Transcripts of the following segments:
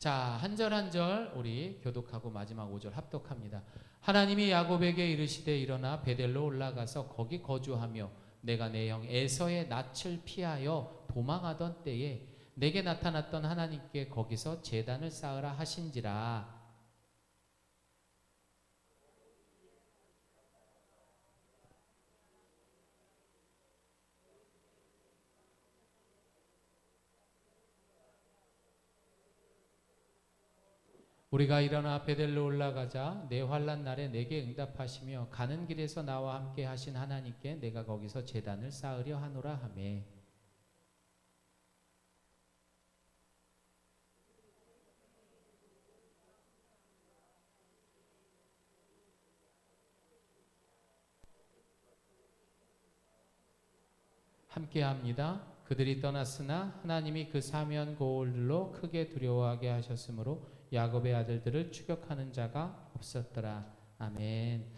자, 한 절 한 절 우리 교독하고 마지막 5절 합독합니다. 하나님이 야곱에게 이르시되 일어나 베델로 올라가서 거기 거주하며 내가 내 형 에서의 낯을 피하여 도망하던 때에 내게 나타났던 하나님께 거기서 제단을 쌓으라 하신지라. 우리가 일어나 베델로 올라가자 내 환난 날에 내게 응답하시며 가는 길에서 나와 함께 하신 하나님께 내가 거기서 제단을 쌓으려 하노라 하매. 함께합니다. 그들이 떠났으나 하나님이 그 사면 고을로 크게 두려워하게 하셨으므로 야곱의 아들들을 추격하는 자가 없었더라. 아멘.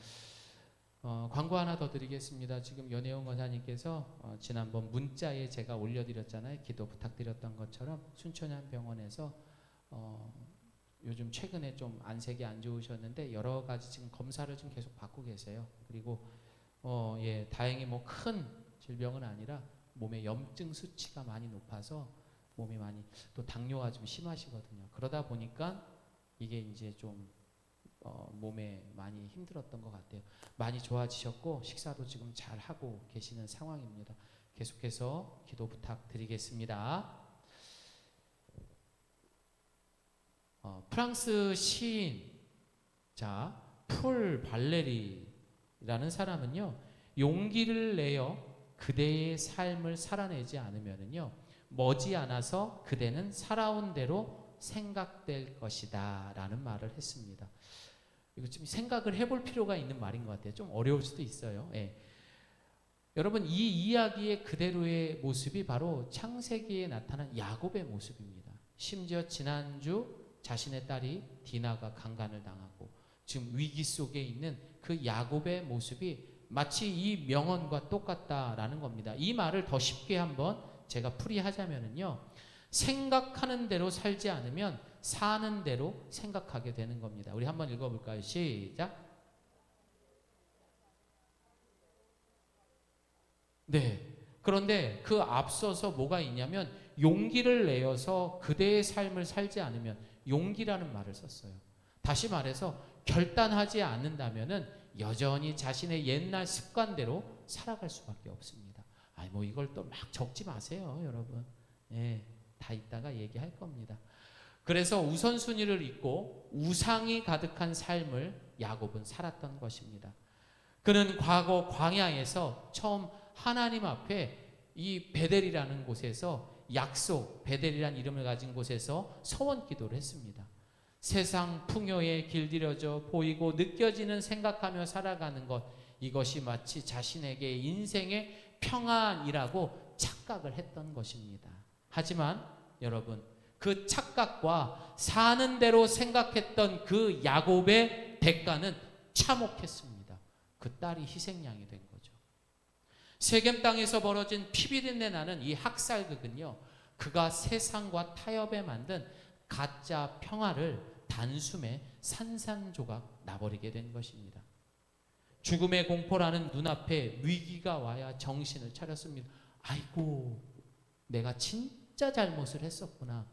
광고 하나 더 드리겠습니다. 지금 연혜영 권사님께서 지난번 문자에 제가 올려드렸잖아요. 기도 부탁드렸던 것처럼 순천향병원에서 요즘 최근에 좀 안색이 안 좋으셨는데 여러 가지 지금 검사를 좀 계속 받고 계세요. 그리고 다행히 뭐 큰 질병은 아니라 몸에 염증 수치가 많이 높아서 몸이 많이, 또 당뇨가 좀 심하시거든요. 그러다 보니까 이게 이제 좀 몸에 많이 힘들었던 것 같아요. 많이 좋아지셨고 식사도 지금 잘 하고 계시는 상황입니다. 계속해서 기도 부탁드리겠습니다. 프랑스 시인 풀 발레리라는 사람은요, 용기를 내어 그대의 삶을 살아내지 않으면요 머지않아서 그대는 살아온 대로 생각될 것이다 라는 말을 했습니다. 이거 좀 생각을 해볼 필요가 있는 말인 것 같아요. 좀 어려울 수도 있어요. 여러분, 이 이야기의 그대로의 모습이 바로 창세기에 나타난 야곱의 모습입니다. 심지어 지난주 자신의 딸이 디나가 강간을 당하고 지금 위기 속에 있는 그 야곱의 모습이 마치 이 명언과 똑같다라는 겁니다. 이 말을 더 쉽게 한번 제가 풀이하자면요, 생각하는 대로 살지 않으면 사는 대로 생각하게 되는 겁니다. 우리 한번 읽어볼까요? 시작. 네. 그런데 그 앞서서 뭐가 있냐면 용기를 내어서 그대의 삶을 살지 않으면, 용기라는 말을 썼어요. 다시 말해서 결단하지 않는다면은 여전히 자신의 옛날 습관대로 살아갈 수밖에 없습니다. 뭐 이걸 또 막 적지 마세요, 여러분. 다 이따가 얘기할 겁니다. 그래서 우선순위를 잇고 우상이 가득한 삶을 야곱은 살았던 것입니다. 그는 과거 광야에서 처음 하나님 앞에 이 베델이라는 곳에서 약속, 베델이라는 이름을 가진 곳에서 서원 기도를 했습니다. 세상 풍요에 길들여져 보이고 느껴지는 생각하며 살아가는 것, 이것이 마치 자신에게 인생의 평안이라고 착각을 했던 것입니다. 하지만 여러분, 그 착각과 사는 대로 생각했던 그 야곱의 대가는 참혹했습니다. 그 딸이 희생양이 된 거죠. 세겜 땅에서 벌어진 피비린내 나는 이 학살극은요, 그가 세상과 타협에 만든 가짜 평화를 단숨에 산산조각 나버리게 된 것입니다. 죽음의 공포라는 눈앞에 위기가 와야 정신을 차렸습니다. 아이고, 내가 진짜 잘못을 했었구나.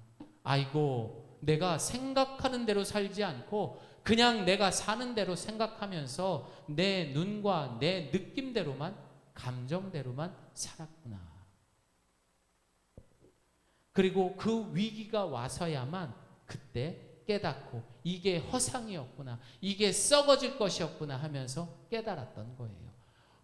아이고, 내가 생각하는 대로 살지 않고 그냥 내가 사는 대로 생각하면서 내 눈과 내 느낌대로만, 감정대로만 살았구나. 그리고 그 위기가 와서야만 그때 깨닫고 이게 허상이었구나, 이게 썩어질 것이었구나 하면서 깨달았던 거예요.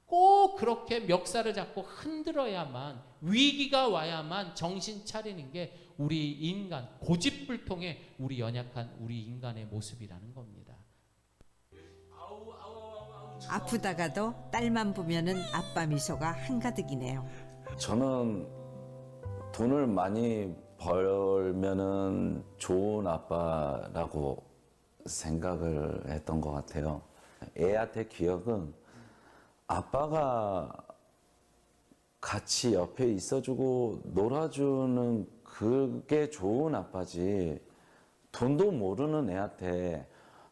꼭 그렇게 멱살을 잡고 흔들어야만, 위기가 와야만 정신 차리는 게 우리 인간, 고집불통의 우리 연약한 우리 인간의 모습이라는 겁니다. 아프다가도 딸만 보면은 아빠 미소가 한가득이네요. 저는 돈을 많이 벌면은 좋은 아빠라고 생각을 했던 것 같아요. 애한테 기억은 아빠가 같이 옆에 있어주고 놀아주는 그게 좋은 아빠지, 돈도 모르는 애한테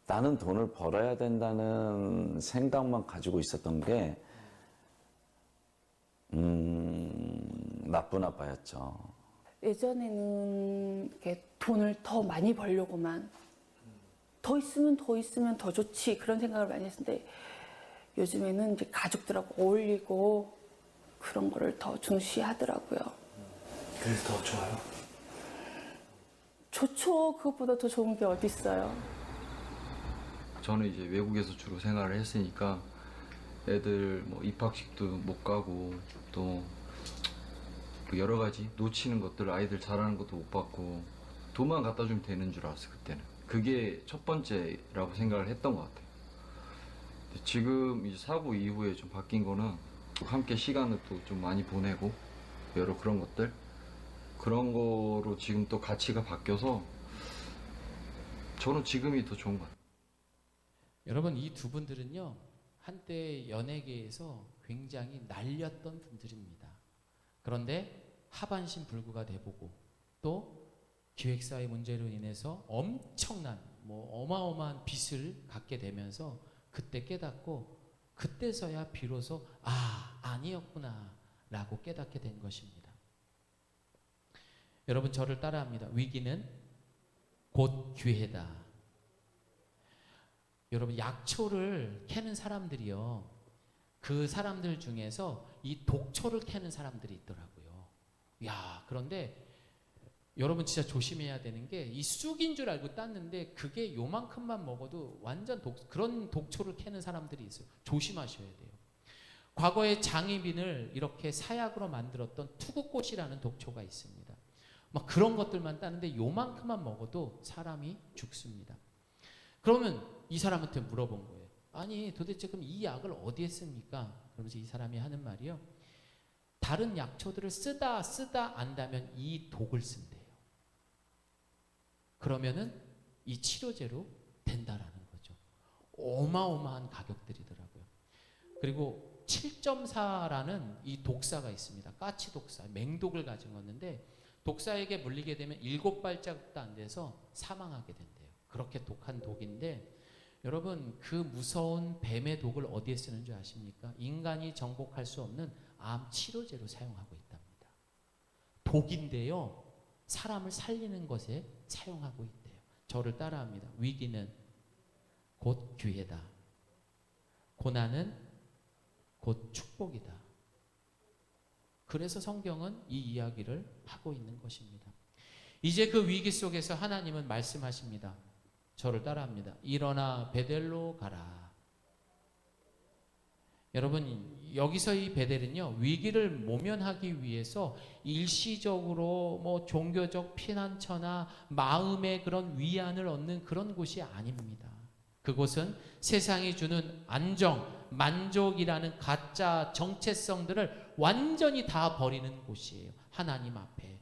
나는 돈을 벌어야 된다는 생각만 가지고 있었던 게 나쁜 아빠였죠. 예전에는 이렇게 돈을 더 많이 벌려고만 더 있으면 더 좋지 그런 생각을 많이 했는데 요즘에는 이제 가족들하고 어울리고 그런 거를 더 중시하더라고요. 그래서 더 좋아요? 좋죠. 그것보다 더 좋은 게 어디 있어요. 저는 이제 외국에서 주로 생활을 했으니까 애들 뭐 입학식도 못 가고 또 여러 가지 놓치는 것들, 아이들 잘하는 것도 못 받고 돈만 갖다 주면 되는 줄 알았어요. 그때는 그게 첫 번째라고 생각을 했던 것 같아요. 근데 지금 이제 사고 이후에 좀 바뀐 거는 함께 시간을 또 좀 많이 보내고 여러 그런 것들, 그런 거로 지금 또 가치가 바뀌어서 저는 지금이 더 좋은 것 같아요. 여러분, 이 두 분들은요, 한때 연예계에서 굉장히 날렸던 분들입니다. 그런데 하반신 불구가 돼보고 또 기획사의 문제로 인해서 엄청난 어마어마한 빚을 갖게 되면서 그때 깨닫고 그때서야 비로소 아니었구나 라고 깨닫게 된 것입니다. 여러분, 저를 따라합니다. 위기는 곧 기회다. 여러분, 약초를 캐는 사람들이요, 그 사람들 중에서 이 독초를 캐는 사람들이 있더라고요. 그런데 여러분 진짜 조심해야 되는 게, 이 쑥인 줄 알고 땄는데 그게 요만큼만 먹어도 완전 그런 독초를 캐는 사람들이 있어요. 조심하셔야 돼요. 과거에 장희빈을 이렇게 사약으로 만들었던 투구꽃이라는 독초가 있습니다. 막 그런 것들만 따는데 요만큼만 먹어도 사람이 죽습니다. 그러면 이 사람한테 물어본 거예요. 아니, 도대체 그럼 이 약을 어디에 씁니까? 그러면서 이 사람이 하는 말이요, 다른 약초들을 쓰다 안다면 이 독을 쓴대요. 그러면은 이 치료제로 된다라는 거죠. 어마어마한 가격들이더라고요. 그리고 7.4라는 이 독사가 있습니다. 까치 독사, 맹독을 가진 건데 독사에게 물리게 되면 7발짝도 안 돼서 사망하게 된대요. 그렇게 독한 독인데, 여러분, 그 무서운 뱀의 독을 어디에 쓰는 줄 아십니까? 인간이 정복할 수 없는 암 치료제로 사용하고 있답니다. 독인데요, 사람을 살리는 것에 사용하고 있대요. 저를 따라합니다. 위기는 곧 기회다. 고난은 곧 축복이다. 그래서 성경은 이 이야기를 하고 있는 것입니다. 이제 그 위기 속에서 하나님은 말씀하십니다. 저를 따라합니다. 일어나 베델로 가라. 여러분, 여기서 이 베델은요, 위기를 모면하기 위해서 일시적으로 종교적 피난처나 마음의 그런 위안을 얻는 그런 곳이 아닙니다. 그곳은 세상이 주는 안정, 만족이라는 가짜 정체성들을 완전히 다 버리는 곳이에요. 하나님 앞에.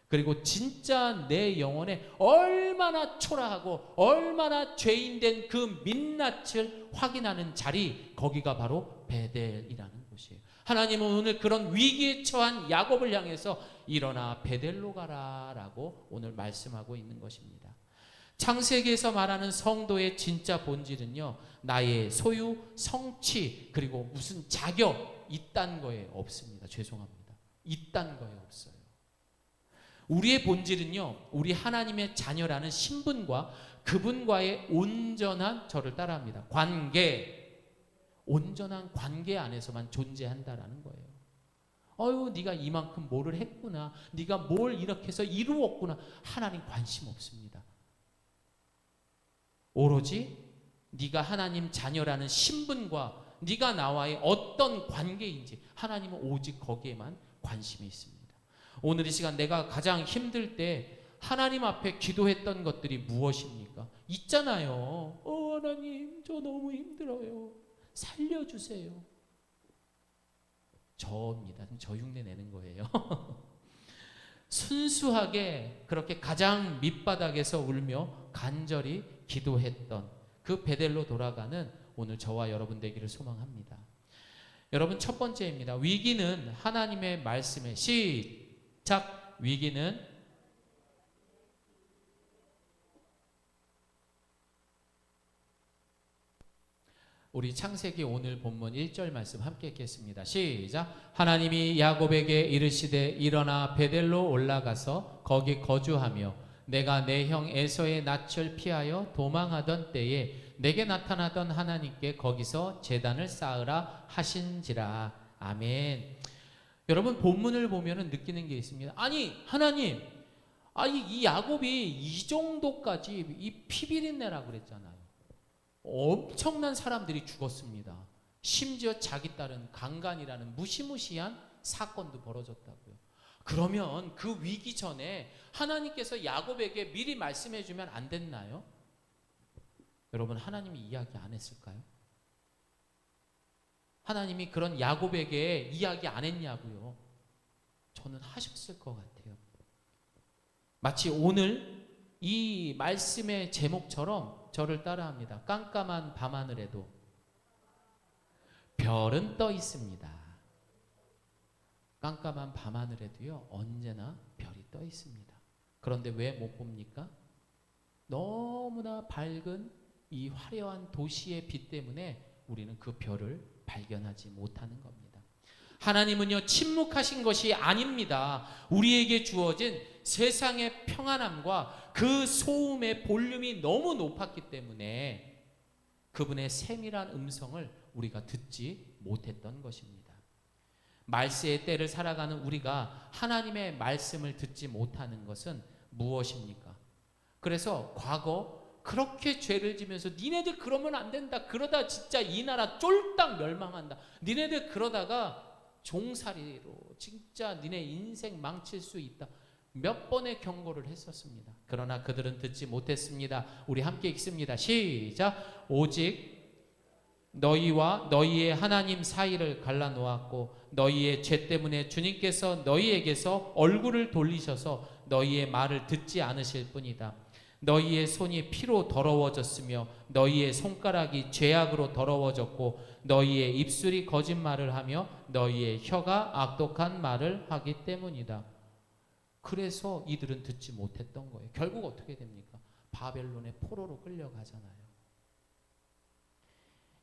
그리고 진짜 내 영혼에 얼마나 초라하고 얼마나 죄인된 그 민낯을 확인하는 자리, 거기가 바로 베델이라는 곳이에요. 하나님은 오늘 그런 위기에 처한 야곱을 향해서 일어나 베델로 가라 라고 오늘 말씀하고 있는 것입니다. 창세기에서 말하는 성도의 진짜 본질은요, 나의 소유, 성취, 그리고 무슨 자격 이딴 거에 없습니다. 죄송합니다. 이딴 거에 없어요. 우리의 본질은요, 우리 하나님의 자녀라는 신분과 그분과의 온전한, 저를 따라합니다, 관계, 온전한 관계 안에서만 존재한다라는 거예요. 네가 이만큼 뭐를 했구나, 네가 뭘 이렇게 해서 이루었구나, 하나님 관심 없습니다. 오로지 네가 하나님 자녀라는 신분과 네가 나와의 어떤 관계인지, 하나님은 오직 거기에만 관심이 있습니다. 오늘 이 시간 내가 가장 힘들 때 하나님 앞에 기도했던 것들이 무엇입니까? 있잖아요. 하나님, 저 너무 힘들어요. 살려주세요. 저입니다. 저 흉내 내는 거예요. 순수하게 그렇게 가장 밑바닥에서 울며 간절히 기도했던 그 베델로 돌아가는 오늘 저와 여러분 되기를 소망합니다. 여러분, 첫 번째입니다. 위기는 하나님의 말씀에, 시작. 위기는 우리 창세기 오늘 본문 1절 말씀 함께 읽겠습니다. 시작. 하나님이 야곱에게 이르시되 일어나 베델로 올라가서 거기 거주하며 내가 내 형 에서의 낯을 피하여 도망하던 때에 내게 나타나던 하나님께 거기서 제단을 쌓으라 하신지라. 아멘. 여러분 본문을 보면 느끼는 게 있습니다. 아니 하나님, 아니 이 야곱이 이 정도까지 이 피비린내라고 그랬잖아요. 엄청난 사람들이 죽었습니다. 심지어 자기 딸은 강간이라는 무시무시한 사건도 벌어졌다고요. 그러면 그 위기 전에 하나님께서 야곱에게 미리 말씀해 주면 안 됐나요? 여러분 하나님이 이야기 안 했을까요? 하나님이 그런 야곱에게 이야기 안 했냐고요? 저는 하셨을 것 같아요. 마치 오늘 이 말씀의 제목처럼 저를 따라합니다. 깜깜한 밤하늘에도 별은 떠 있습니다. 깜깜한 밤하늘에도요 언제나 별이 떠 있습니다. 그런데 왜 못 봅니까? 너무나 밝은 이 화려한 도시의 빛 때문에 우리는 그 별을 발견하지 못하는 겁니다. 하나님은요 침묵하신 것이 아닙니다. 우리에게 주어진 세상의 평안함과 그 소음의 볼륨이 너무 높았기 때문에 그분의 세밀한 음성을 우리가 듣지 못했던 것입니다. 말세의 때를 살아가는 우리가 하나님의 말씀을 듣지 못하는 것은 무엇입니까? 그래서 과거 그렇게 죄를 지면서 니네들 그러면 안 된다. 그러다 진짜 이 나라 쫄딱 멸망한다. 니네들 그러다가 종살이로 진짜 니네 인생 망칠 수 있다. 몇 번의 경고를 했었습니다. 그러나 그들은 듣지 못했습니다. 우리 함께 읽습니다. 시작. 오직 너희와 너희의 하나님 사이를 갈라놓았고 너희의 죄 때문에 주님께서 너희에게서 얼굴을 돌리셔서 너희의 말을 듣지 않으실 뿐이다. 너희의 손이 피로 더러워졌으며 너희의 손가락이 죄악으로 더러워졌고 너희의 입술이 거짓말을 하며 너희의 혀가 악독한 말을 하기 때문이다. 그래서 이들은 듣지 못했던 거예요. 결국 어떻게 됩니까? 바벨론의 포로로 끌려가잖아요.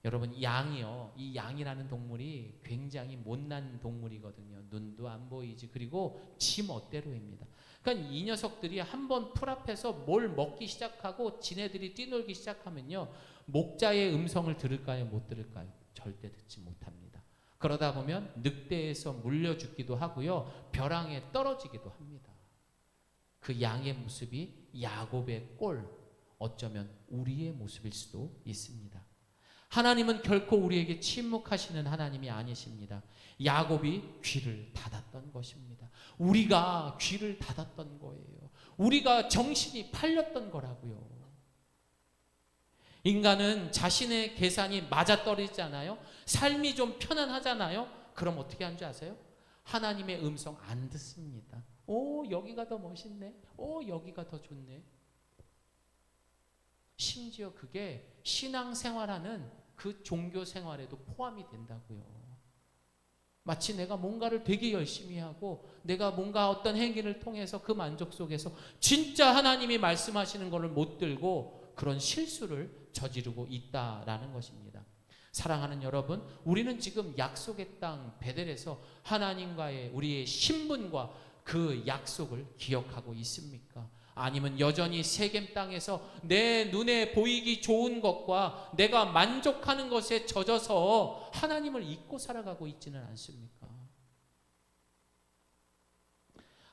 여러분 양이요, 이 양이라는 동물이 굉장히 못난 동물이거든요. 눈도 안 보이지. 그리고 지 멋대로입니다. 그러니까 이 녀석들이 한번 풀 앞에서 뭘 먹기 시작하고 지네들이 뛰놀기 시작하면요 목자의 음성을 들을까요? 못 들을까요? 절대 듣지 못합니다. 그러다 보면 늑대에서 물려 죽기도 하고요 벼랑에 떨어지기도 합니다. 그 양의 모습이 야곱의 꼴, 어쩌면 우리의 모습일 수도 있습니다. 하나님은 결코 우리에게 침묵하시는 하나님이 아니십니다. 야곱이 귀를 닫았던 것입니다. 우리가 귀를 닫았던 거예요. 우리가 정신이 팔렸던 거라고요. 인간은 자신의 계산이 맞아떨어지잖아요. 삶이 좀 편안하잖아요. 그럼 어떻게 하는 줄 아세요? 하나님의 음성 안 듣습니다. 오, 여기가 더 멋있네. 오, 여기가 더 좋네. 심지어 그게 신앙생활하는 그 종교 생활에도 포함이 된다고요. 마치 내가 뭔가를 되게 열심히 하고 내가 뭔가 어떤 행위를 통해서 그 만족 속에서 진짜 하나님이 말씀하시는 것을 못 들고 그런 실수를 저지르고 있다라는 것입니다. 사랑하는 여러분, 우리는 지금 약속의 땅 베델에서 하나님과의 우리의 신분과 그 약속을 기억하고 있습니까? 아니면 여전히 세겜 땅에서 내 눈에 보이기 좋은 것과 내가 만족하는 것에 젖어서 하나님을 잊고 살아가고 있지는 않습니까?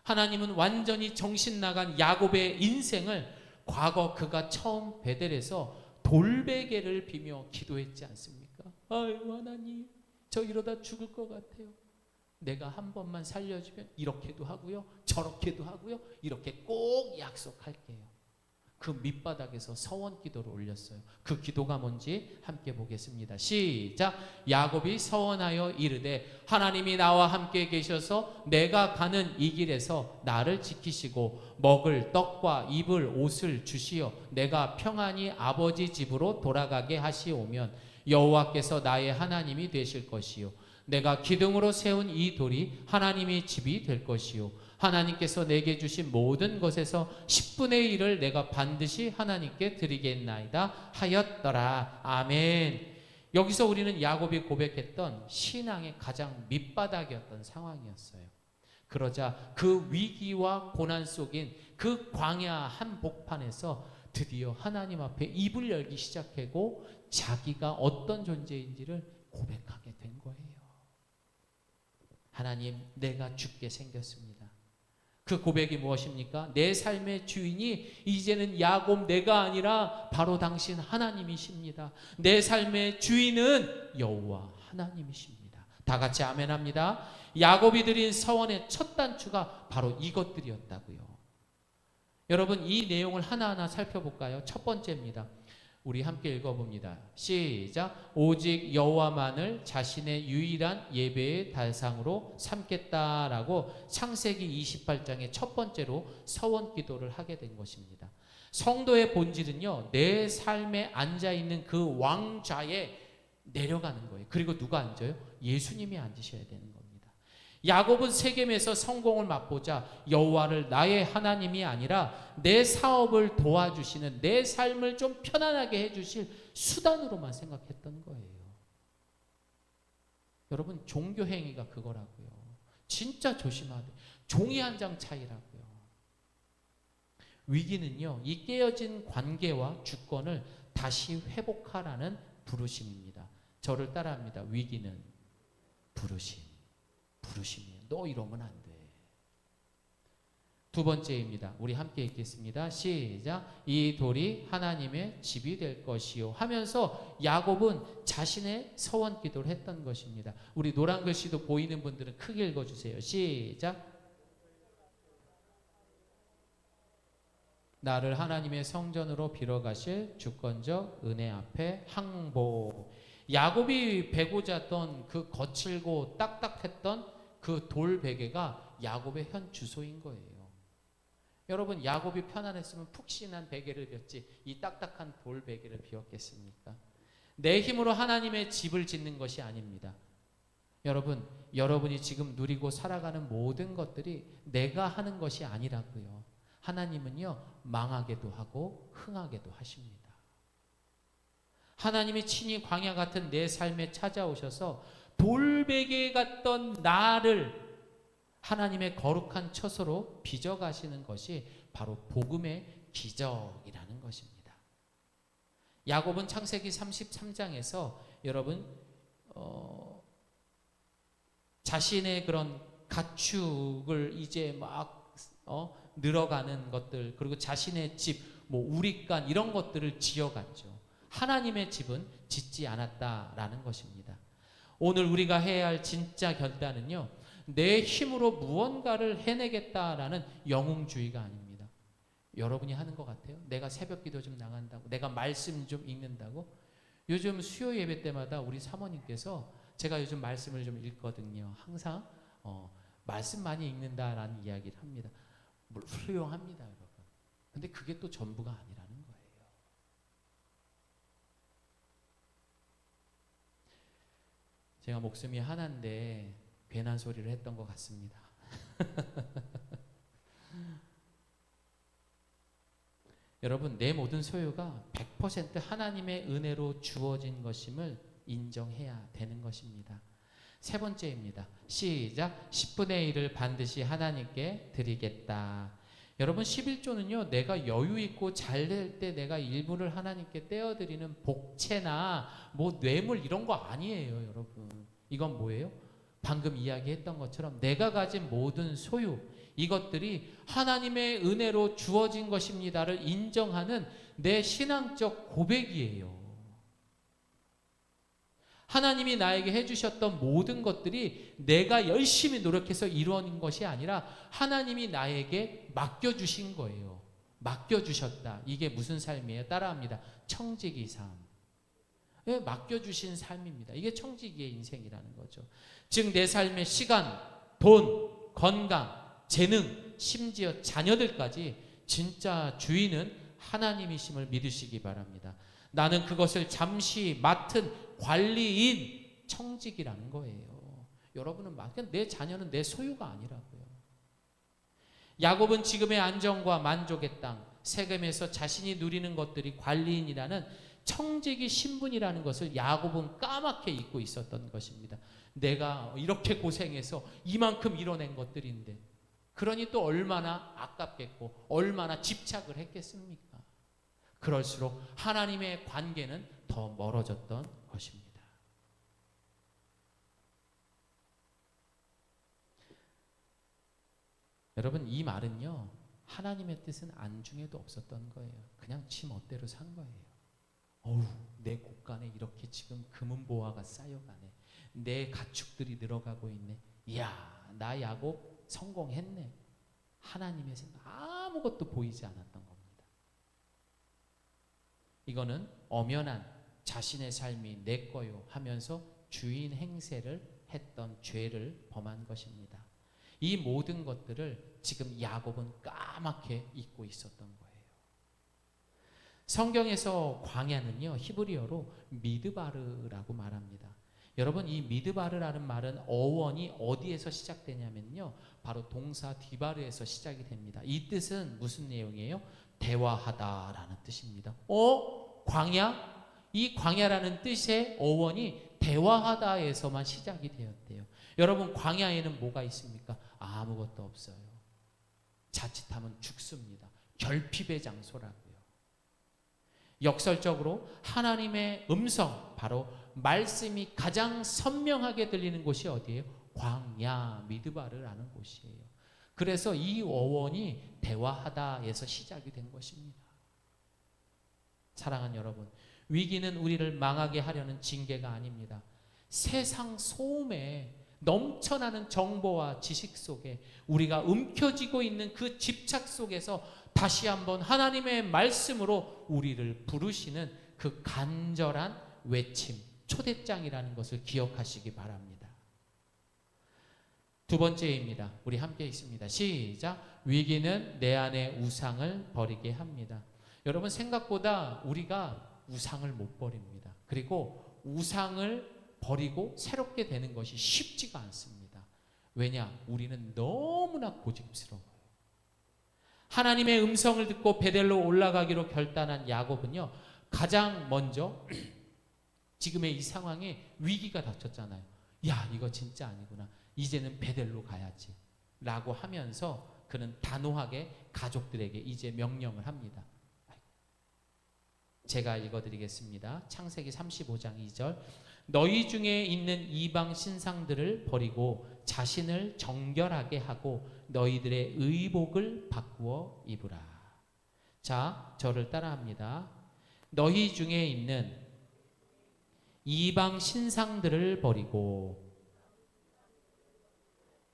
하나님은 완전히 정신 나간 야곱의 인생을 과거 그가 처음 베델에서 돌베개를 비며 기도했지 않습니까? 아유 하나님, 저 이러다 죽을 것 같아요. 내가 한 번만 살려주면 이렇게도 하고요, 저렇게도 하고요, 이렇게 꼭 약속할게요. 그 밑바닥에서 서원 기도를 올렸어요. 그 기도가 뭔지 함께 보겠습니다. 시작. 야곱이 서원하여 이르되 하나님이 나와 함께 계셔서 내가 가는 이 길에서 나를 지키시고 먹을 떡과 입을 옷을 주시어 내가 평안히 아버지 집으로 돌아가게 하시오면 여호와께서 나의 하나님이 되실 것이요 내가 기둥으로 세운 이 돌이 하나님의 집이 될 것이요 하나님께서 내게 주신 모든 것에서 10분의 1을 내가 반드시 하나님께 드리겠나이다 하였더라. 아멘. 여기서 우리는 야곱이 고백했던 신앙의 가장 밑바닥이었던 상황이었어요. 그러자 그 위기와 고난 속인 그 광야 한복판에서 드디어 하나님 앞에 입을 열기 시작하고 자기가 어떤 존재인지를 고백하게 된 거예요. 하나님, 내가 죽게 생겼습니다. 그 고백이 무엇입니까? 내 삶의 주인이 이제는 야곱 내가 아니라 바로 당신 하나님이십니다. 내 삶의 주인은 여호와 하나님이십니다. 다 같이 아멘합니다. 야곱이 드린 서원의 첫 단추가 바로 이것들이었다고요. 여러분, 이 내용을 하나하나 살펴볼까요? 첫 번째입니다. 우리 함께 읽어봅니다. 시작. 오직 여호와만을 자신의 유일한 예배의 대상으로 삼겠다라고 창세기 28장의 첫 번째로 서원 기도를 하게 된 것입니다. 성도의 본질은요, 내 삶에 앉아있는 그 왕좌에 내려가는 거예요. 그리고 누가 앉아요? 예수님이 앉으셔야 되는 겁니다. 야곱은 세겜에서 성공을 맛보자 여호와를 나의 하나님이 아니라 내 사업을 도와주시는, 내 삶을 좀 편안하게 해주실 수단으로만 생각했던 거예요. 여러분, 종교 행위가 그거라고요. 진짜 조심하되 종이 한 장 차이라고요. 위기는요, 이 깨어진 관계와 주권을 다시 회복하라는 부르심입니다. 저를 따라합니다. 위기는 부르심이에요. 너 이러면 안 돼. 두 번째입니다. 우리 함께 읽겠습니다. 시작. 이 돌이 하나님의 집이 될 것이요 하면서 야곱은 자신의 서원 기도를 했던 것입니다. 우리 노란 글씨도 보이는 분들은 크게 읽어주세요. 시작. 나를 하나님의 성전으로 빌어가실 주권적 은혜 앞에 항복. 야곱이 베고 잤던 그 거칠고 딱딱했던 그 돌 베개가 야곱의 현 주소인 거예요. 여러분, 야곱이 편안했으면 푹신한 베개를 볐지 이 딱딱한 돌 베개를 비웠겠습니까? 내 힘으로 하나님의 집을 짓는 것이 아닙니다. 여러분, 여러분이 지금 누리고 살아가는 모든 것들이 내가 하는 것이 아니라고요. 하나님은요, 망하게도 하고 흥하게도 하십니다. 하나님이 친히 광야 같은 내 삶에 찾아오셔서 돌베개 같던 나를 하나님의 거룩한 처소로 빚어가시는 것이 바로 복음의 기적이라는 것입니다. 야곱은 창세기 33장에서 여러분 자신의 그런 가축을 이제 막 늘어가는 것들, 그리고 자신의 집, 우릿간 이런 것들을 지어갔죠. 하나님의 집은 짓지 않았다라는 것입니다. 오늘 우리가 해야 할 진짜 결단은요, 내 힘으로 무언가를 해내겠다라는 영웅주의가 아닙니다. 여러분이 하는 것 같아요? 내가 새벽 기도 좀 나간다고, 내가 말씀 좀 읽는다고. 요즘 수요 예배 때마다 우리 사모님께서, 제가 요즘 말씀을 좀 읽거든요. 항상 말씀 많이 읽는다라는 이야기를 합니다. 훌륭합니다, 여러분. 근데 그게 또 전부가 아니라는 거예요. 제가 목숨이 하나인데 괜한 소리를 했던 것 같습니다. 여러분, 내 모든 소유가 100% 하나님의 은혜로 주어진 것임을 인정해야 되는 것입니다. 세 번째입니다. 시작. 10분의 1을 반드시 하나님께 드리겠다. 여러분, 11조는요, 내가 여유 있고 잘 될 때 내가 일부를 하나님께 떼어드리는 복채나 뇌물 이런 거 아니에요, 여러분. 이건 뭐예요? 방금 이야기했던 것처럼 내가 가진 모든 소유, 이것들이 하나님의 은혜로 주어진 것입니다를 인정하는 내 신앙적 고백이에요. 하나님이 나에게 해주셨던 모든 것들이 내가 열심히 노력해서 이루어낸 것이 아니라 하나님이 나에게 맡겨주신 거예요. 맡겨주셨다. 이게 무슨 삶이에요? 따라합니다. 청지기 삶. 예, 맡겨주신 삶입니다. 이게 청지기의 인생이라는 거죠. 즉, 내 삶의 시간, 돈, 건강, 재능, 심지어 자녀들까지 진짜 주인은 하나님이심을 믿으시기 바랍니다. 나는 그것을 잠시 맡은 관리인 청직이라는 거예요. 여러분은 내 자녀는 내 소유가 아니라고요. 야곱은 지금의 안정과 만족의 땅, 세겜에서 자신이 누리는 것들이 관리인이라는 청지기 신분이라는 것을 야곱은 까맣게 잊고 있었던 것입니다. 내가 이렇게 고생해서 이만큼 이뤄낸 것들인데, 그러니 또 얼마나 아깝겠고 얼마나 집착을 했겠습니까? 그럴수록 하나님의 관계는 더 멀어졌던 것입니다. 여러분, 이 말은요, 하나님의 뜻은 안중에도 없었던 거예요. 그냥 지 멋대로 산 거예요. 어우, 내 곳간에 이렇게 지금 금은 보화가 쌓여가네. 내 가축들이 늘어가고 있네. 이야, 나 야곱 성공했네. 하나님의 생각 아무것도 보이지 않았던 겁니다. 이거는 엄연한 자신의 삶이 내 거요 하면서 주인 행세를 했던 죄를 범한 것입니다. 이 모든 것들을 지금 야곱은 까맣게 잊고 있었던 거예요. 성경에서 광야는요, 히브리어로 미드바르라고 말합니다. 여러분, 이 미드바르라는 말은 어원이 어디에서 시작되냐면요, 바로 동사 디바르에서 시작이 됩니다. 이 뜻은 무슨 내용이에요? 대화하다라는 뜻입니다. 광야? 이 광야라는 뜻의 어원이 대화하다에서만 시작이 되었대요. 여러분, 광야에는 뭐가 있습니까? 아무것도 없어요. 자칫하면 죽습니다. 결핍의 장소라고요. 역설적으로 하나님의 음성, 바로 말씀이 가장 선명하게 들리는 곳이 어디예요? 광야, 미드바르라는 곳이에요. 그래서 이 어원이 대화하다에서 시작이 된 것입니다. 사랑하는 여러분, 위기는 우리를 망하게 하려는 징계가 아닙니다. 세상 소음에 넘쳐나는 정보와 지식 속에 우리가 움켜쥐고 있는 그 집착 속에서 다시 한번 하나님의 말씀으로 우리를 부르시는 그 간절한 외침, 초대장이라는 것을 기억하시기 바랍니다. 두 번째입니다. 우리 함께 있습니다. 시작. 위기는 내 안의 우상을 버리게 합니다. 여러분, 생각보다 우리가 우상을 못 버립니다. 그리고 우상을 버리고 새롭게 되는 것이 쉽지가 않습니다. 왜냐? 우리는 너무나 고집스러워요. 하나님의 음성을 듣고 베델로 올라가기로 결단한 야곱은요, 가장 먼저 지금의 이 상황에 위기가 닥쳤잖아요. 야, 이거 진짜 아니구나. 이제는 베델로 가야지 라고 하면서 그는 단호하게 가족들에게 이제 명령을 합니다. 제가 읽어드리겠습니다. 창세기 35장 2절. 너희 중에 있는 이방 신상들을 버리고 자신을 정결하게 하고 너희들의 의복을 바꾸어 입으라. 자, 저를 따라합니다. 너희 중에 있는 이방 신상들을 버리고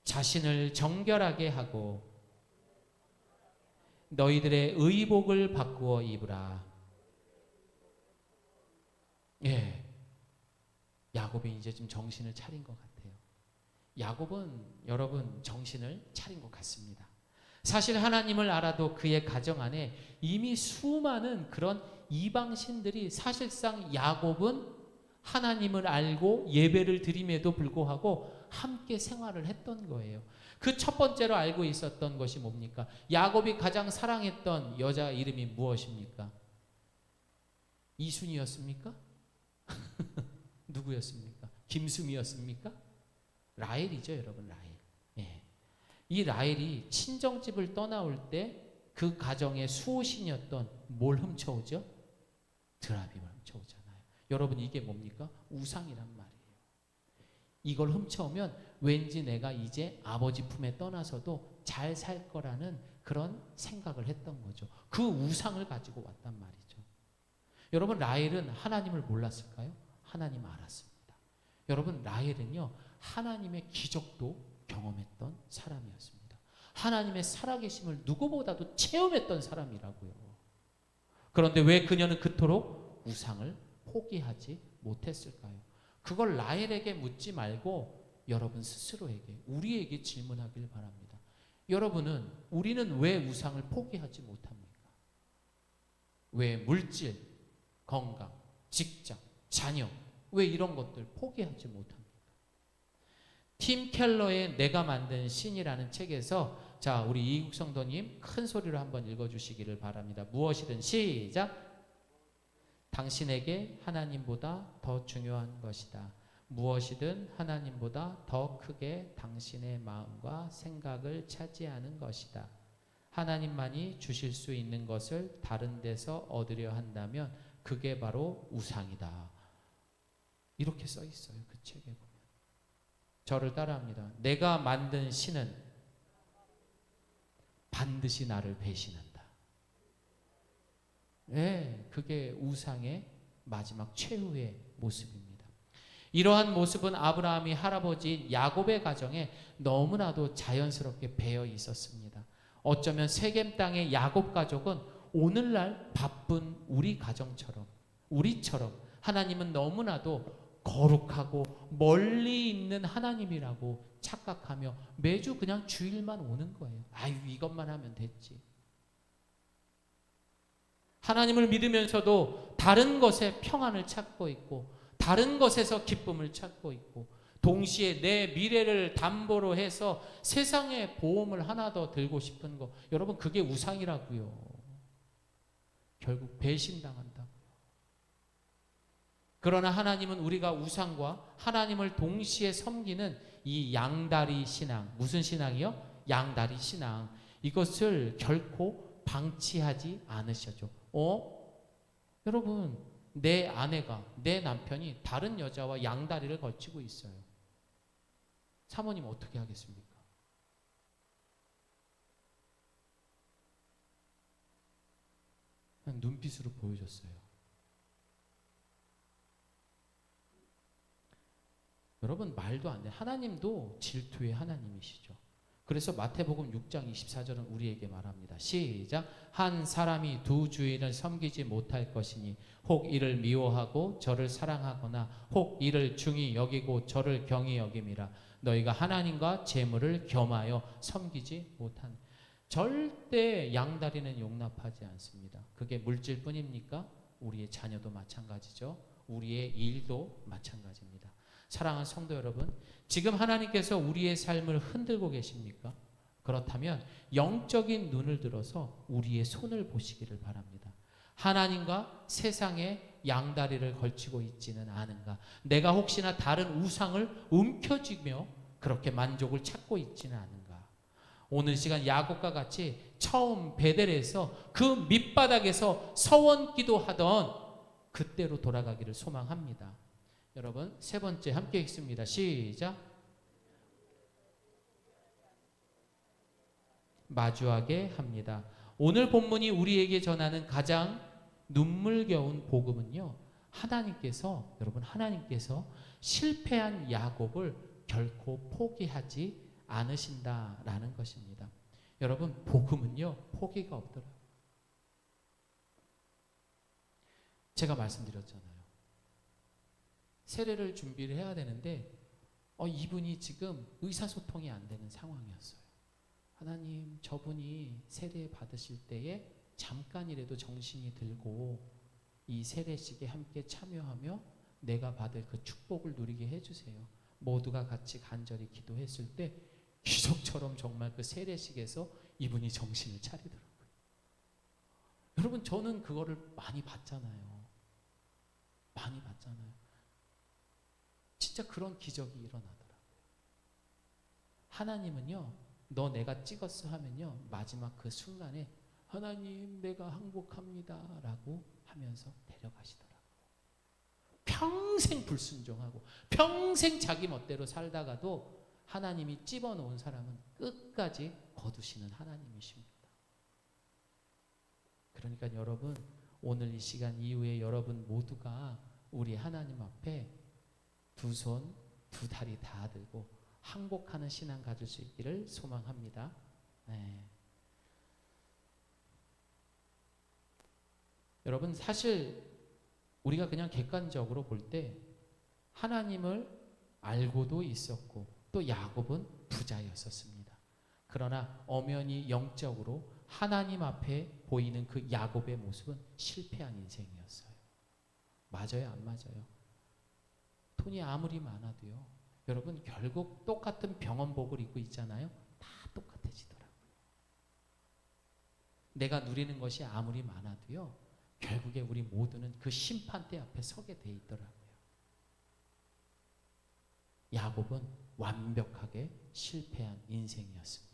자신을 정결하게 하고 너희들의 의복을 바꾸어 입으라. 예, 야곱이 이제 좀 정신을 차린 것 같아요. 야곱은 여러분 정신을 차린 것 같습니다. 사실 하나님을 알아도 그의 가정 안에 이미 수많은 그런 이방신들이, 사실상 야곱은 하나님을 알고 예배를 드림에도 불구하고 함께 생활을 했던 거예요. 그 첫 번째로 알고 있었던 것이 뭡니까? 야곱이 가장 사랑했던 여자 이름이 무엇입니까? 이순이었습니까? 누구였습니까? 김수미였습니까? 라헬이죠, 여러분. 라헬. 예. 이 라헬이 친정집을 떠나올 때 그 가정의 수호신이었던 뭘 훔쳐오죠? 드라빔을 훔쳐오잖아요. 여러분, 이게 뭡니까? 우상이란 말이에요. 이걸 훔쳐오면 왠지 내가 이제 아버지 품에 떠나서도 잘 살 거라는 그런 생각을 했던 거죠. 그 우상을 가지고 왔단 말이죠. 여러분, 라헬은 하나님을 몰랐을까요? 하나님 알았습니다. 여러분, 라헬은요, 하나님의 기적도 경험했던 사람이었습니다. 하나님의 살아계심을 누구보다도 체험했던 사람이라고요. 그런데 왜 그녀는 그토록 우상을 포기하지 못했을까요? 그걸 라헬에게 묻지 말고 여러분 스스로에게, 우리에게 질문하길 바랍니다. 여러분은, 우리는 왜 우상을 포기하지 못합니까? 왜 물질, 건강, 직장, 자녀, 왜 이런 것들 포기하지 못합니까? 팀 켈러의 내가 만든 신이라는 책에서 자, 우리 이국 성도님 큰 소리로 한번 읽어주시기를 바랍니다. 무엇이든 시작. 당신에게 하나님보다 더 중요한 것이다. 무엇이든 하나님보다 더 크게 당신의 마음과 생각을 차지하는 것이다. 하나님만이 주실 수 있는 것을 다른 데서 얻으려 한다면 그게 바로 우상이다. 이렇게 써 있어요. 그 책에 보면. 저를 따라합니다. 내가 만든 신은 반드시 나를 배신한다. 네, 그게 우상의 마지막 최후의 모습입니다. 이러한 모습은 아브라함이 할아버지 야곱의 가정에 너무나도 자연스럽게 배어 있었습니다. 어쩌면 세겜 땅의 야곱 가족은 오늘날 바쁜 우리 가정처럼, 우리처럼 하나님은 너무나도 거룩하고 멀리 있는 하나님이라고 착각하며 매주 그냥 주일만 오는 거예요. 아유, 이것만 하면 됐지. 하나님을 믿으면서도 다른 것에 평안을 찾고 있고 다른 것에서 기쁨을 찾고 있고 동시에 내 미래를 담보로 해서 세상의 보험을 하나 더 들고 싶은 거, 여러분 그게 우상이라고요. 결국 배신당한다. 그러나 하나님은 우리가 우상과 하나님을 동시에 섬기는 이 양다리 신앙, 무슨 신앙이요? 양다리 신앙. 이것을 결코 방치하지 않으셔죠. 여러분, 내 아내가, 내 남편이 다른 여자와 양다리를 걸치고 있어요. 사모님 어떻게 하겠습니까? 그냥 눈빛으로 보여줬어요. 여러분, 말도 안 돼. 하나님도 질투의 하나님이시죠. 그래서 마태복음 6장 24절은 우리에게 말합니다. 시작. 한 사람이 두 주인을 섬기지 못할 것이니 혹 이를 미워하고 저를 사랑하거나 혹 이를 중히 여기고 저를 경히 여김이라. 너희가 하나님과 재물을 겸하여 섬기지 못한. 절대 양다리는 용납하지 않습니다. 그게 물질뿐입니까? 우리의 자녀도 마찬가지죠. 우리의 일도 마찬가지입니다. 사랑하는 성도 여러분, 지금 하나님께서 우리의 삶을 흔들고 계십니까? 그렇다면 영적인 눈을 들어서 우리의 손을 보시기를 바랍니다. 하나님과 세상의 양다리를 걸치고 있지는 않은가? 내가 혹시나 다른 우상을 움켜쥐며 그렇게 만족을 찾고 있지는 않은가? 오늘 시간 야곱과 같이 처음 베델에서 그 밑바닥에서 서원기도 하던 그때로 돌아가기를 소망합니다. 여러분, 세 번째 함께 읽습니다. 시작. 마주하게 합니다. 오늘 본문이 우리에게 전하는 가장 눈물겨운 복음은요, 하나님께서 실패한 야곱을 결코 포기하지 않으신다라는 것입니다. 여러분, 복음은요, 포기가 없더라고요. 제가 말씀드렸잖아요. 세례를 준비를 해야 되는데 이분이 지금 의사소통이 안 되는 상황이었어요. 하나님, 저분이 세례 받으실 때에 잠깐이라도 정신이 들고 이 세례식에 함께 참여하며 내가 받을 그 축복을 누리게 해주세요. 모두가 같이 간절히 기도했을 때 기적처럼 정말 그 세례식에서 이분이 정신을 차리더라고요. 여러분, 저는 그거를 많이 봤잖아요. 많이 봤잖아요. 진짜 그런 기적이 일어나더라고요. 하나님은요, 너 내가 찍었어 하면요, 마지막 그 순간에 하나님 내가 항복합니다 라고 하면서 데려가시더라고요. 평생 불순종하고 평생 자기 멋대로 살다가도 하나님이 찝어놓은 사람은 끝까지 거두시는 하나님이십니다. 그러니까 여러분, 오늘 이 시간 이후에 여러분 모두가 우리 하나님 앞에 두 손, 두 다리 다 들고 항복하는 신앙 가질 수 있기를 소망합니다. 네. 여러분, 사실 우리가 그냥 객관적으로 볼 때 하나님을 알고도 있었고 또 야곱은 부자였었습니다. 그러나 엄연히 영적으로 하나님 앞에 보이는 그 야곱의 모습은 실패한 인생이었어요. 맞아요, 안 맞아요? 돈이 아무리 많아도요, 여러분 결국 똑같은 병원복을 입고 있잖아요. 다 똑같아지더라고요. 내가 누리는 것이 아무리 많아도요, 결국에 우리 모두는 그 심판대 앞에 서게 돼 있더라고요. 야곱은 완벽하게 실패한 인생이었습니다.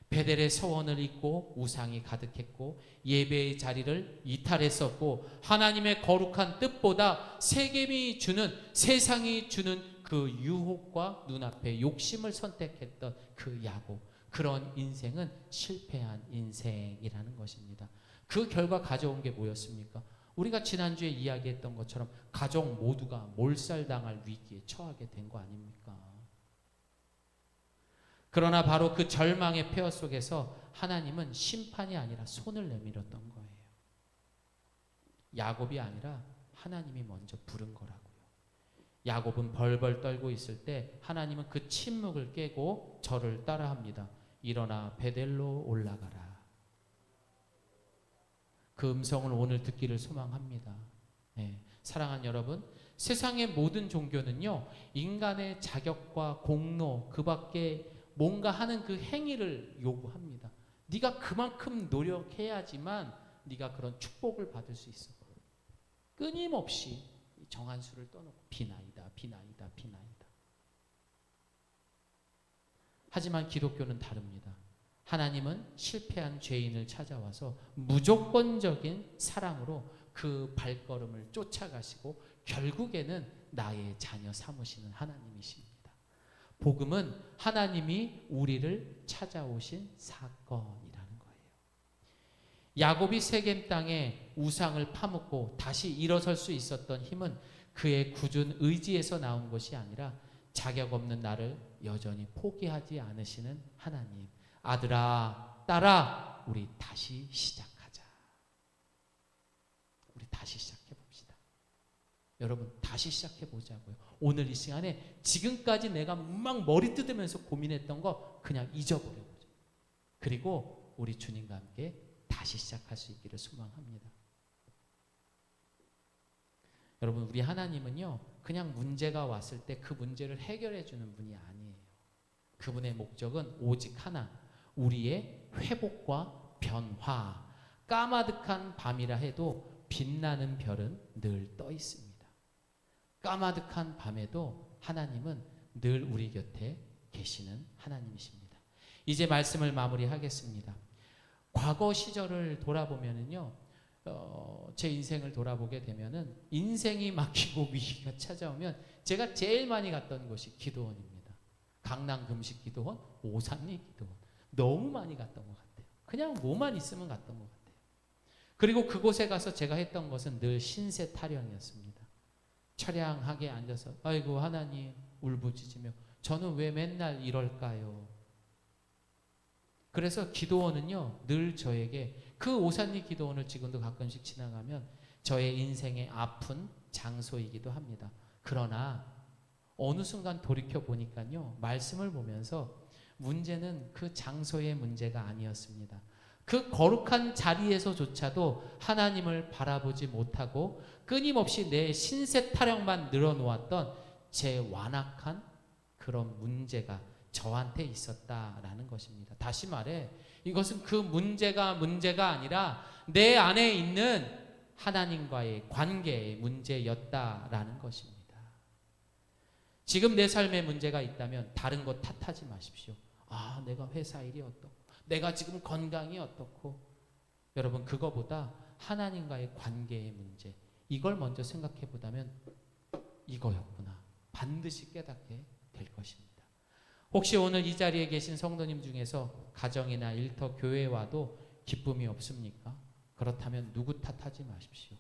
베델의 서원을 잊고 우상이 가득했고 예배의 자리를 이탈했었고 하나님의 거룩한 뜻보다 세겜이 주는, 세상이 주는 그 유혹과 눈앞에 욕심을 선택했던 그 야곱, 그런 인생은 실패한 인생이라는 것입니다. 그 결과 가져온 게 뭐였습니까? 우리가 지난주에 이야기했던 것처럼 가족 모두가 몰살당할 위기에 처하게 된 거 아닙니까? 그러나 바로 그 절망의 폐허 속에서 하나님은 심판이 아니라 손을 내밀었던 거예요. 야곱이 아니라 하나님이 먼저 부른 거라고요. 야곱은 벌벌 떨고 있을 때 하나님은 그 침묵을 깨고 저를 따라합니다. 일어나 베델로 올라가라. 그 음성을 오늘 듣기를 소망합니다. 네. 사랑하는 여러분, 세상의 모든 종교는요, 인간의 자격과 공로, 그 밖에 뭔가 하는 그 행위를 요구합니다. 네가 그만큼 노력해야지만 네가 그런 축복을 받을 수 있어. 끊임없이 정한 수를 떠놓고 비나이다, 비나이다, 비나이다. 하지만 기독교는 다릅니다. 하나님은 실패한 죄인을 찾아와서 무조건적인 사랑으로 그 발걸음을 쫓아가시고 결국에는 나의 자녀 삼으시는 하나님이십니다. 복음은 하나님이 우리를 찾아오신 사건이라는 거예요. 야곱이 세겜 땅에 우상을 파묻고 다시 일어설 수 있었던 힘은 그의 굳은 의지에서 나온 것이 아니라 자격 없는 나를 여전히 포기하지 않으시는 하나님. 아들아, 딸아, 우리 다시 시작하자. 우리 다시 시작해 봅시다. 여러분, 다시 시작해 보자고요. 오늘 이 시간에 지금까지 내가 막 머리 뜯으면서 고민했던 거 그냥 잊어버려 보죠. 그리고 우리 주님과 함께 다시 시작할 수 있기를 소망합니다. 여러분, 우리 하나님은요, 그냥 문제가 왔을 때 그 문제를 해결해 주는 분이 아니에요. 그분의 목적은 오직 하나, 우리의 회복과 변화. 까마득한 밤이라 해도 빛나는 별은 늘 떠 있습니다. 까마득한 밤에도 하나님은 늘 우리 곁에 계시는 하나님이십니다. 이제 말씀을 마무리하겠습니다. 과거 시절을 돌아보면은요, 제 인생을 돌아보게 되면은 인생이 막히고 위기가 찾아오면 제가 제일 많이 갔던 곳이 기도원입니다. 강남 금식 기도원, 오산리 기도원. 너무 많이 갔던 것 같아요. 그냥 뭐만 있으면 갔던 것 같아요. 그리고 그곳에 가서 제가 했던 것은 늘 신세 타령이었습니다. 처량하게 앉아서 아이고 하나님 울부짖으며 저는 왜 맨날 이럴까요? 그래서 기도원은요, 늘 저에게, 그 오산리 기도원을 지금도 가끔씩 지나가면 저의 인생의 아픈 장소이기도 합니다. 그러나 어느 순간 돌이켜 보니까요, 말씀을 보면서 문제는 그 장소의 문제가 아니었습니다. 그 거룩한 자리에서조차도 하나님을 바라보지 못하고 끊임없이 내 신세 타령만 늘어놓았던 제 완악한 그런 문제가 저한테 있었다라는 것입니다. 다시 말해, 이것은 그 문제가 아니라 내 안에 있는 하나님과의 관계의 문제였다라는 것입니다. 지금 내 삶에 문제가 있다면 다른 것 탓하지 마십시오. 아, 내가 회사 일이 어떻고, 내가 지금 건강이 어떻고. 여러분, 그거보다 하나님과의 관계의 문제, 이걸 먼저 생각해 보다면 이거였구나, 반드시 깨닫게 될 것입니다. 혹시 오늘 이 자리에 계신 성도님 중에서 가정이나 일터, 교회에 와도 기쁨이 없습니까? 그렇다면 누구 탓하지 마십시오.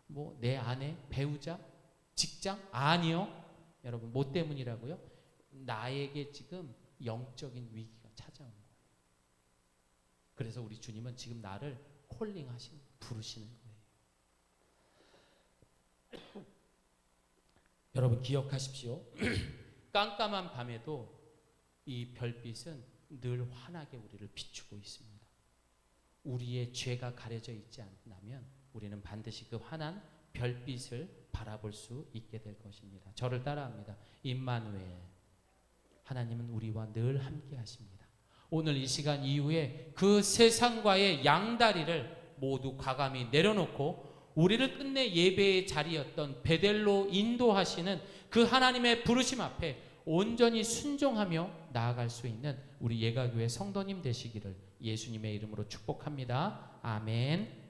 뭐 내 아내, 배우자, 직장? 아니요. 여러분, 뭐 때문이라고요? 나에게 지금 영적인 위기가 찾아온 거예요. 그래서 우리 주님은 지금 나를 콜링하신, 부르시는 거예요. 여러분, 기억하십시오. 깜깜한 밤에도 이 별빛은 늘 환하게 우리를 비추고 있습니다. 우리의 죄가 가려져 있지 않다면 우리는 반드시 그 환한 별빛을 바라볼 수 있게 될 것입니다. 저를 따라합니다. 임마누엘, 하나님은 우리와 늘 함께 하십니다. 오늘 이 시간 이후에 그 세상과의 양다리를 모두 과감히 내려놓고 우리를 끝내 예배의 자리였던 베델로 인도하시는 그 하나님의 부르심 앞에 온전히 순종하며 나아갈 수 있는 우리 예가교회 성도님 되시기를 예수님의 이름으로 축복합니다. 아멘.